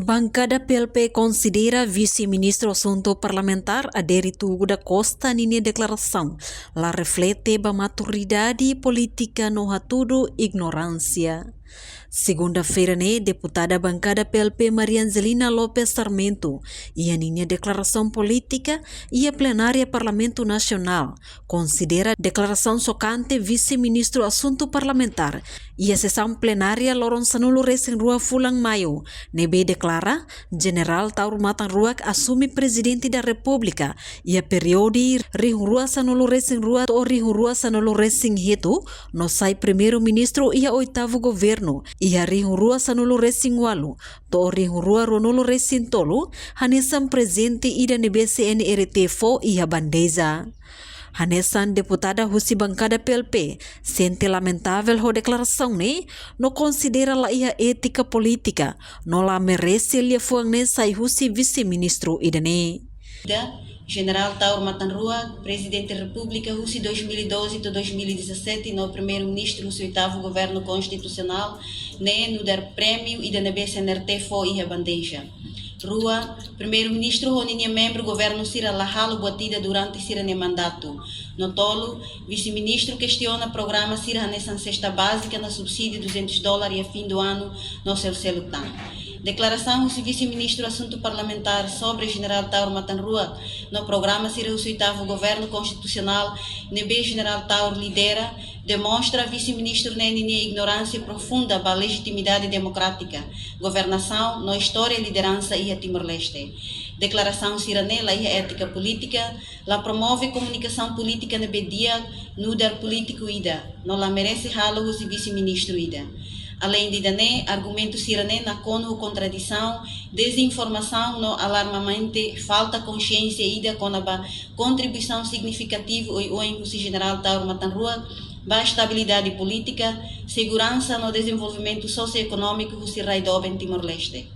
Bancada PLP considera vice-ministro assunto parlamentar Adérito Hugo da Costa nini declaração la reflete ba maturidade política no hatudo ignorância. Segunda-feira, deputada bancada PLP Marianzelina Lopes Sarmento ia nini declaração política e a plenária Parlamento Nacional considera declaração socante vice-ministro assunto parlamentar e a sessão plenária Lorong Sanulu Racing Rua Fulang Mayo nebe declara General Taur Matang Ruak assume presidente da República e a periode Rihung Rua Sanulu Racing Rua ou Rihung Rua Sanulu Racing Hetu no sai primeiro-ministro e a oitavo governo e a Rihung Rua Sanulu Racing Walu to Rihung Rua Ronolo Racing Tolu hanesan presente ida nebe CNRT4 e a bandeza. Hanesan deputada Husi bancada PLP sente lamentável a declaração no considera la ia ética política no la merece lia fuang sai Husi vice-ministro idane. General Taur Matang Ruak, Presidente da República, Husi 2012-2017, no primeiro-ministro, o oitavo governo constitucional, no dar prêmio e da CNRT foi a bandeja. Rua, primeiro-ministro, Roninha membro governo Sira Lahalo Boatida durante Sira ne mandato. No tolo, vice-ministro questiona programa Sira Hanessan cesta básica na subsídio $200 a fim do ano no seu celular. Declaração do vice-ministro assunto parlamentar sobre General Taur Matang Ruak no programa Sira o oitavo governo constitucional nebe General Taur lidera demonstra vice-ministro nenine ignorância profunda da legitimidade democrática, governação, no história, liderança e a Timor-Leste. Declaração siranela e ética política, la promove comunicação política nebe dia no dar político ida, não la merece halo o vice-ministro ida. Além de dané, argumento sirané na cono contradição, desinformação no alarmamente, falta consciência ida com a contribuição significativa o general Taur Matang Ruak, ba estabilidade política, segurança no desenvolvimento socioeconômico do Sirraidob em Timor-Leste.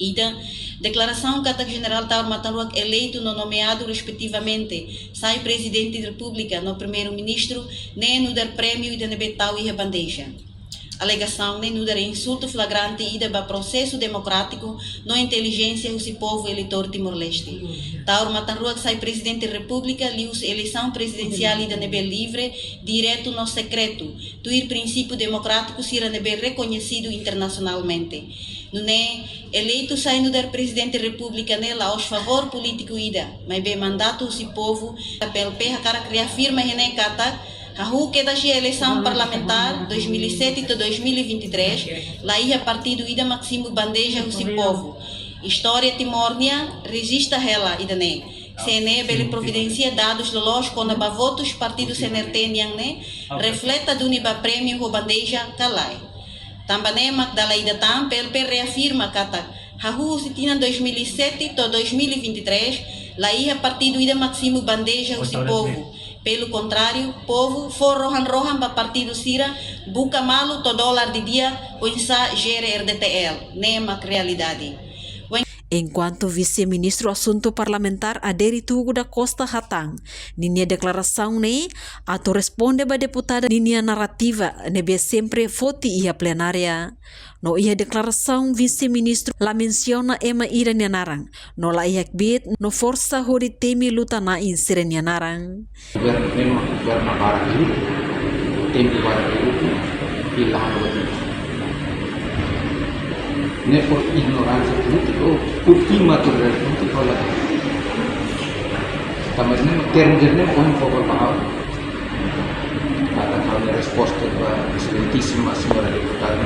Ida, declaração que o general Taur Matang Ruak eleito no nomeado respectivamente, sai presidente da República, no primeiro-ministro, nem no dar prêmio e da nebetau e a bandeja. Alegação nem no dar insulto flagrante e da processo democrático no inteligência do povo eleitor Timor-Leste. Taur Matang Ruak sai presidente da República, lius eleição presidencial e da nebe livre, direto no secreto, tuir princípio democrático será nebe reconhecido internacionalmente. No eleito sai no dar presidente da República nela aos favor político ida, mas bem mandato do povo, a PLP a cara criar firma e nem cata. A que da eleição parlamentar 2007-2023, lá ia partido ida Maximo Bandeja o povo. História timórnia registra ela ida ne. CNE bele providencia dados lolos com a votos partido CNRT niang refleta do niba prêmio o Bandeja calai. Também Magdala ida tam PLP reafirma kata Hahu se tinha 2007-2023, lá ia partido ida Maximo Bandeja o povo. Pelo contrário, povo for rohan ba partido Sira, buka malu to dólar de dia, o insa gere RDTL, nema realidade. Enquanto vice-ministro assunto parlamentar Adérito Hugo da Costa Hatang, ninia declaração ato responde ba deputada ninia narrativa nebe sempre foti ia plenária. No ia declaração vice-ministro la menciona ema ira nianarang, no la iak bit no força hori temi luta na insire nianarang. Governo barang itu, temi barang itu, ilahan ne por ignorancia política o por imaturidade política olha também não termos com um pouco mal a resposta da excelentíssima senhora deputada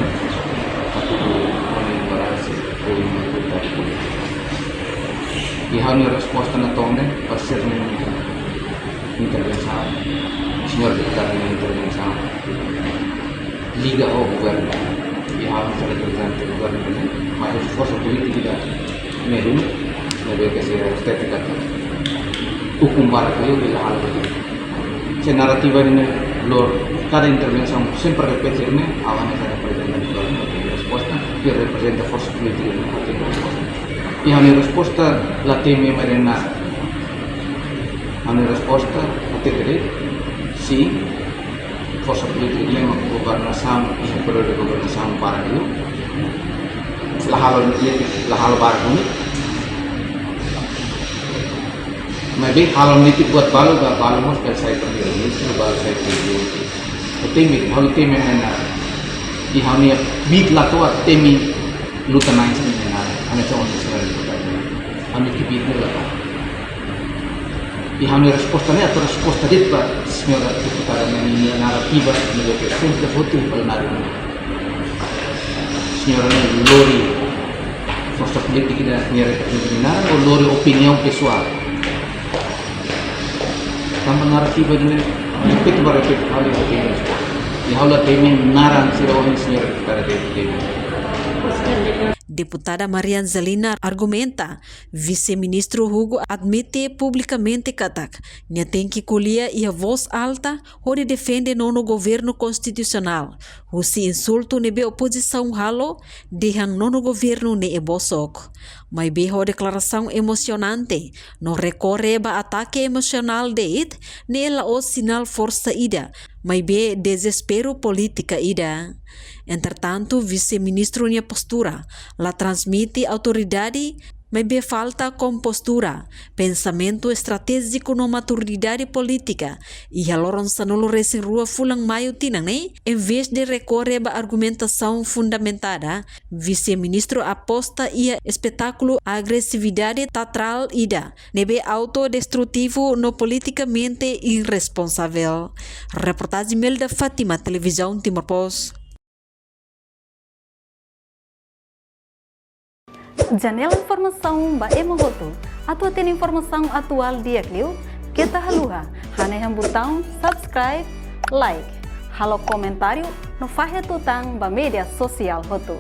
por ignorância ou imaturidade política e a resposta na tona para ser uma intervenção senhora deputada uma intervenção liga ao governo e hal representante do governo, mas a força política mesmo, não é que seja estética, o combate eu de hal se narrativa ini lor cada intervenção sempre repete a banda representante do governo tem resposta que representa a força política não tem resposta e a resposta la teme merena a resposta até querer sim força política yang governação e o período de governação para ele lahalo baru ni. Maybe halal niti buat balu mos per saya pergi minister balu saya pergi. Temi halu temi mena di hamia bit latua temi luta nais mena ane cuma sekali ane kibit nela. Di hamia resposta ni atau resposta dit pa senyora kita ini narativa negara sempre voto para nari. Senyora ni lori força política da minha representação ou lori opinião pessoal. Sama narativa dengan repeat hal yang di haula temi naran sirawan senhor para Deputada Marian Zelina argumenta, vice-ministro Hugo admite publicamente katak, nia tem que colher e a voz alta onde defende nono governo constitucional. O se insulto nebe oposição halo, deixam nono governo ne ebosok. Mas beho declaração emocionante, no recorre ba ataque emocional de it, nela o sinal força ida, mas be desespero política ida. Entretanto, vice-ministro nia postura, la transmite autoridade, mas be falta compostura, pensamento estratégico no maturidade política, e haloron sanolo resen rua fulang maio tinang ne, em vez de recorrer a argumentação fundamentada, vice-ministro aposta ia espetáculo agressividade teatral ida, nebe autodestrutivo no politicamente irresponsável. Reportagem Melda Fátima, Televisão Timor Post. Janela informação ba emogoto. Atau tem informação atual dia kliu, kita haluha, haneham botão subscribe, like, halo comentário no fahe tutang ba media sosial hotu.